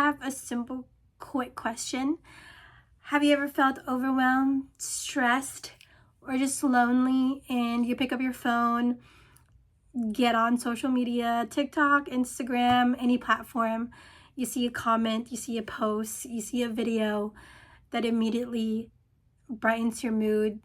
have a simple, quick question. Have you ever felt overwhelmed, stressed, or just lonely and you pick up your phone, get on social media, TikTok, Instagram, any platform, you see a comment, you see a post, you see a video that immediately brightens your mood,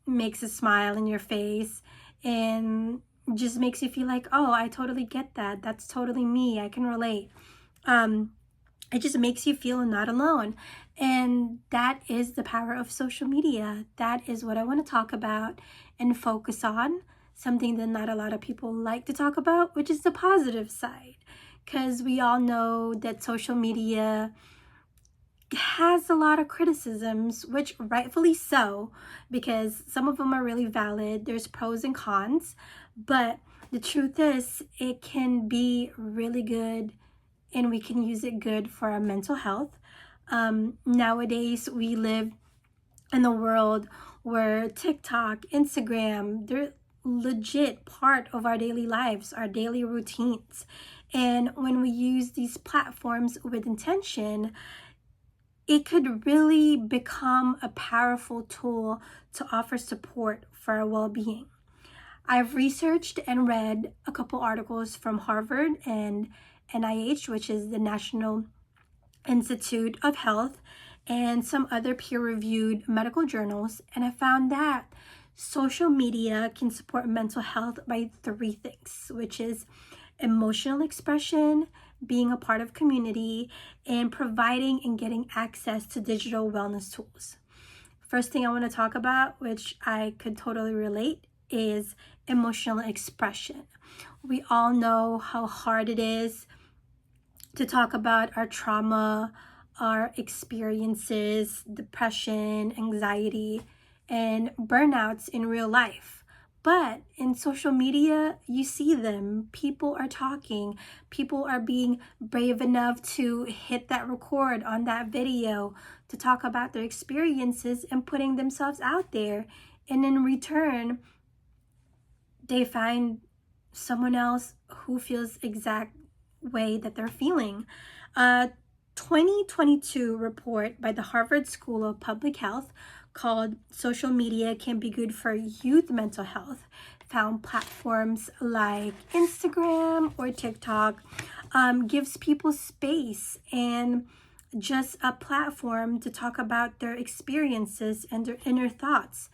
makes a smile in your face, and just makes you feel like, oh, I totally get that. That's totally me. I can relate. It just makes you feel not alone. And that is the power of social media. That is what I want to talk about and focus on. Something that not a lot of people like to talk about, which is the positive side. Because we all know that social media has a lot of criticisms, which rightfully so, because some of them are really valid. There's pros and cons, but the truth is it can be really good and we can use it good for our mental health. Nowadays, we live in a world where TikTok, Instagram, they're legit part of our daily lives, our daily routines. And when we use these platforms with intention, it could really become a powerful tool to offer support for our well-being. I've researched and read a couple articles from Harvard and NIH, which is the National Institute of Health, and some other peer-reviewed medical journals, and I found that social media can support mental health by three things, which is emotional expression, being a part of community, and providing and getting access to digital wellness tools. First thing I want to talk about, which I could totally relate, is emotional expression. We all know how hard it is to talk about our trauma, our experiences, depression, anxiety, and burnouts in real life. But in social media, you see them. People are talking. People are being brave enough to hit that record on that video to talk about their experiences and putting themselves out there. And in return, they find someone else who feels exact way that they're feeling. 2022 report by the Harvard School of Public Health called Social Media Can Be Good for Youth Mental Health found platforms like Instagram or TikTok gives people space and just a platform to talk about their experiences and their inner thoughts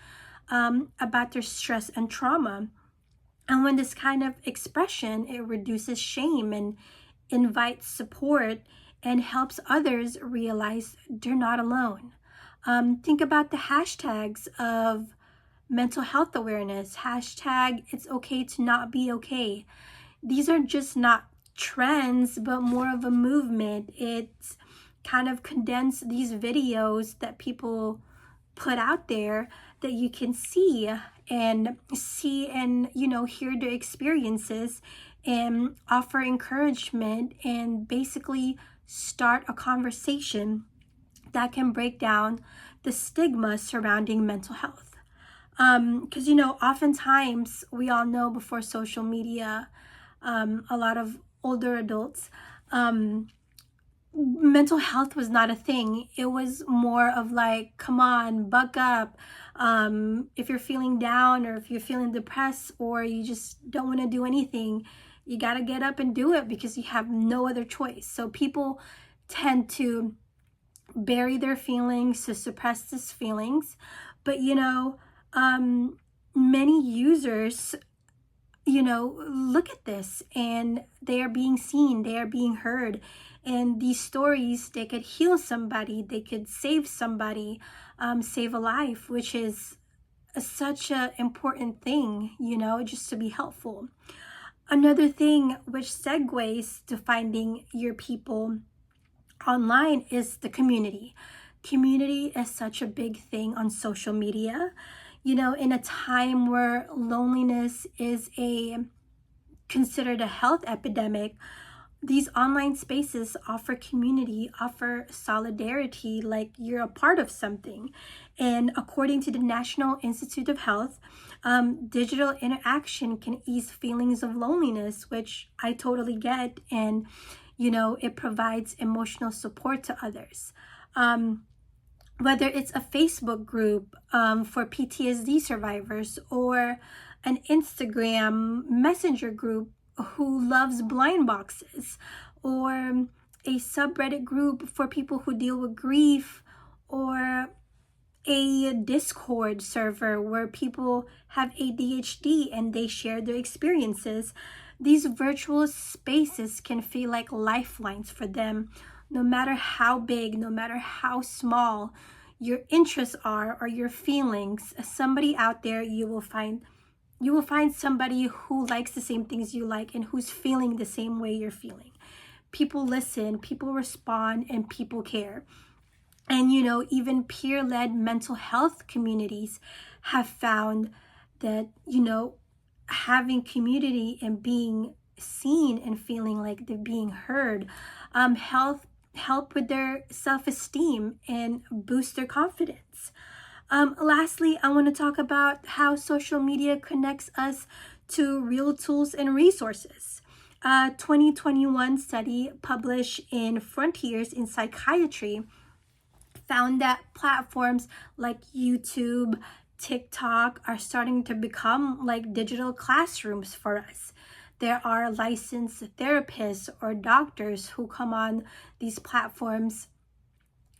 about their stress and trauma. And when this kind of expression, it reduces shame and invites support and helps others realize they're not alone. Think about the hashtags of mental health awareness, hashtag it's okay to not be okay. These are just not trends, but more of a movement. It's kind of condensed these videos that people put out there that you can see and hear their experiences and offer encouragement and basically start a conversation that can break down the stigma surrounding mental health. Because oftentimes we all know before social media, a lot of older adults, mental health was not a thing. It was more of like, come on, buck up. If you're feeling down or if you're feeling depressed or you just don't want to do anything, you got to get up and do it because you have no other choice. So people tend to bury their feelings, to suppress these feelings. But, many users, look at this and they are being seen, they are being heard. And these stories, they could heal somebody, they could save somebody, save a life, which is such an important thing, just to be helpful. Another thing which segues to finding your people online is the community. Community is such a big thing on social media. In a time where loneliness is considered a health epidemic, these online spaces offer community, offer solidarity, like you're a part of something. And according to the National Institute of Health, digital interaction can ease feelings of loneliness, which I totally get. And, It provides emotional support to others. Whether it's a Facebook group for PTSD survivors, or an Instagram messenger group who loves blind boxes, or a subreddit group for people who deal with grief, or a Discord server where people have ADHD and they share their experiences. These virtual spaces can feel like lifelines for them, no matter how big, no matter how small your interests are or your feelings. Somebody out there, you will find somebody who likes the same things you like and who's feeling the same way you're feeling. People listen, people respond, and people care. And, even peer-led mental health communities have found that, having community and being seen and feeling like they're being heard help with their self-esteem and boost their confidence. Lastly, I want to talk about how social media connects us to real tools and resources. A 2021 study published in Frontiers in Psychiatry found that platforms like YouTube, TikTok are starting to become like digital classrooms for us. There are licensed therapists or doctors who come on these platforms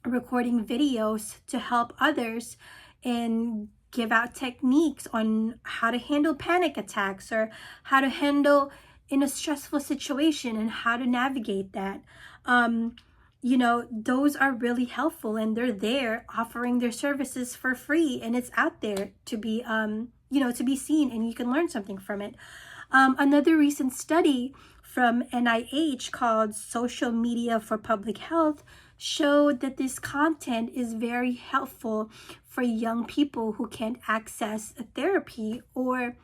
recording videos to help others and give out techniques on how to handle panic attacks or how to handle in a stressful situation and how to navigate that. Those are really helpful, and they're there offering their services for free, and it's out there to be, to be seen, and you can learn something from it. Another recent study from NIH called Social Media for Public Health showed that this content is very helpful for young people who can't access therapy, or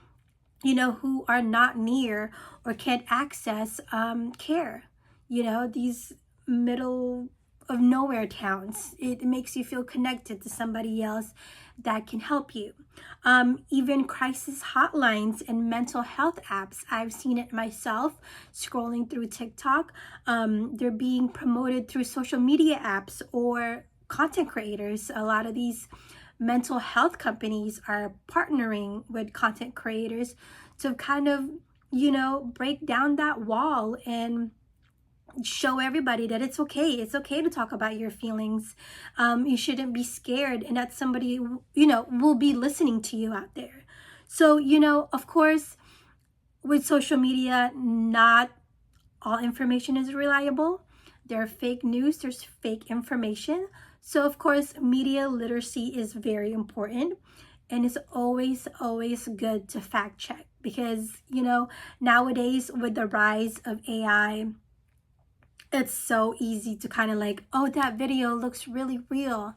who are not near or can't access care. These middle of nowhere towns, it makes you feel connected to somebody else that can help you. Even crisis hotlines and mental health apps, I've seen it myself scrolling through TikTok. They're being promoted through social media apps or content creators. A lot of these mental health companies are partnering with content creators to kind of, break down that wall and show everybody that it's okay. It's okay to talk about your feelings. You shouldn't be scared, and that somebody, will be listening to you out there. So, of course, with social media, not all information is reliable. There are fake news, there's fake information. So, of course, media literacy is very important. And it's always, always good to fact check because, nowadays with the rise of AI, it's so easy to kind of like, oh, that video looks really real.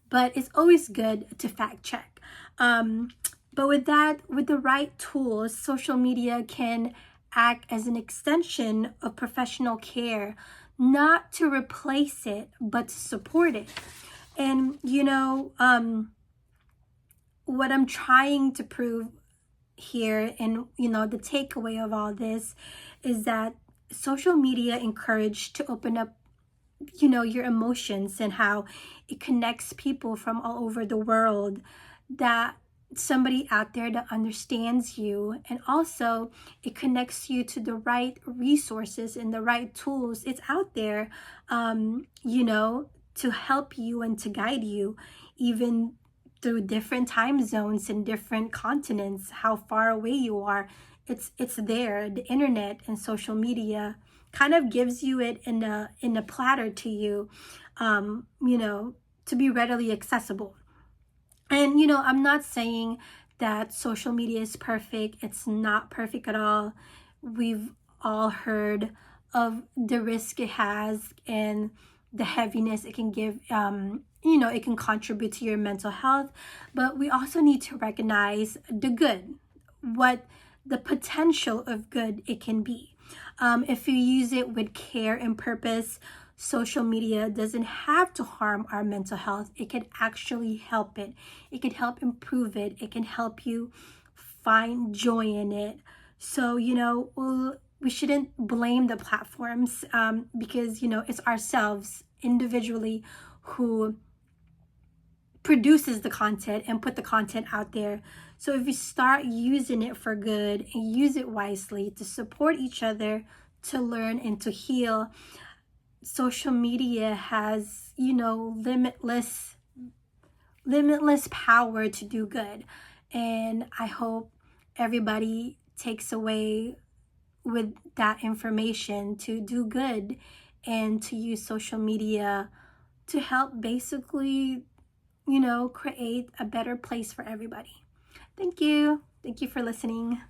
But it's always good to fact check. But with the right tools, social media can act as an extension of professional care, not to replace it, but to support it. And, what I'm trying to prove here, and, the takeaway of all this is that social media encouraged to open up, your emotions and how it connects people from all over the world, that somebody out there that understands you, and also it connects you to the right resources and the right tools. It's out there, to help you and to guide you, even through different time zones and different continents, how far away you are. It's there. The internet and social media kind of gives you it in a platter to you, to be readily accessible. And, I'm not saying that social media is perfect. It's not perfect at all. We've all heard of the risk it has and the heaviness it can give. It can contribute to your mental health. But we also need to recognize the good, what the potential of good it can be. If you use it with care and purpose, social media doesn't have to harm our mental health. It can actually help it. It can help improve it. It can help you find joy in it. So, we shouldn't blame the platforms, because, you know, it's ourselves individually who produces the content and put the content out there. So if you start using it for good and use it wisely to support each other, to learn and to heal, social media has, you know, limitless power to do good. And I hope everybody takes away with that information to do good and to use social media to help basically, you know, create a better place for everybody. Thank you. Thank you for listening.